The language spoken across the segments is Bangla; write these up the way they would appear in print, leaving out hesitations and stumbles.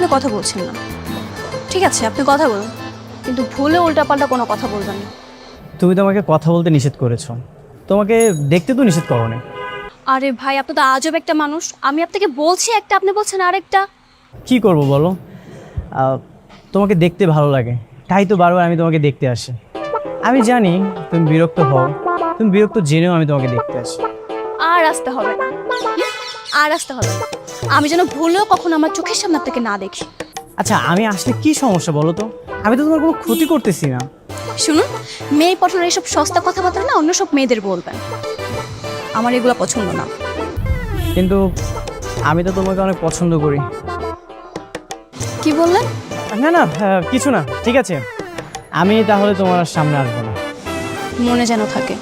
আপনি কথা বলছেন না। ঠিক আছে, আপনি কথা বলুন, কিন্তু ভুলে উল্টাপাল্টা কোনো কথা বলবেন না। তুমি তো আমাকে কথা বলতে নিষেধ করেছো, তোমাকে দেখতে তো নিষেধ করোনি। আরে ভাই, আপনি তো আজব একটা মানুষ। আমি আপনাকে বলছি একটা, আপনি বলছেন আরেকটা। কি করব বলো, তোমাকে দেখতে ভালো লাগে, তাই তো বারবার আমি তোমাকে দেখতে আসি। আমি জানি তুমি বিরক্ত হও, তুমি বিরক্ত জেনেও আমি তোমাকে দেখতে আসি। আর আসতে হবে না, আর আসতে হবে না। আমি যেন ভুলেও কখনো আমার চোখের সামনে আপনাকে না দেখি। আচ্ছা, আমি আসলে কি সমস্যা বলো তো? আমি তো তোমার কোনো ক্ষতি করতেছি না। শুনুন, মেয়ে পটানোর এইসব সস্তা কথাবার্তা না অন্য সব মেয়েদের বলবেন, আমার এগুলো পছন্দ না। কিন্তু আমি তো তোমাকে অনেক পছন্দ করি। কি বললেন? না না, কিছু না, ঠিক আছে, আমি তাহলে তোমার আর সামনে আসবো না। মনে যেন থাকে।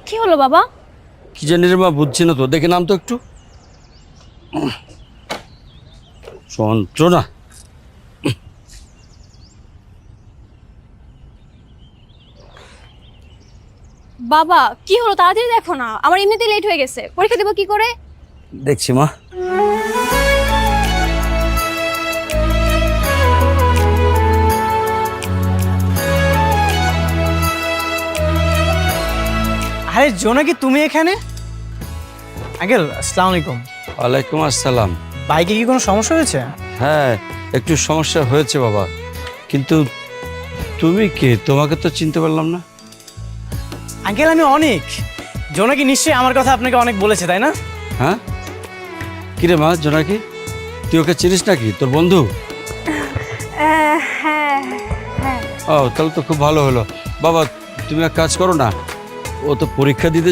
কি হলো বাবা? কি জানি রে মা, বুঝছি না তো, দেখে নাম তো একটু। যন্ত্রণা। বাবা কি হলো, তাড়াতাড়ি দেখো না, আমার এমনিতেই লেট হয়ে গেছে, পরীক্ষা দেবো কি করে? দেখছি মা। আরে জোনাকি, তুমি এখানে? আঙ্কেল, আসসালামু আলাইকুম। ওয়ালাইকুম আসসালাম। বাইকে কি কোনো সমস্যা হয়েছে? হ্যাঁ, একটু সমস্যা হয়েছে বাবা, কিন্তু তুমি কে? তোমাকে তো চিনতে পারলাম না। আঙ্কেল, আমি অনেক। জোনাকি নিশ্চয়ই আমার কথা আপনাকে অনেক বলেছে, তাই না? হ্যাঁ, কিরে মা জোনাকি, তুই ওকে চিনিস নাকি, তোর বন্ধু? হ্যাঁ। ও, তাহলে তো খুব ভালো হলো। বাবা তুমি এক কাজ করো না, ও তো পরীক্ষা দিতে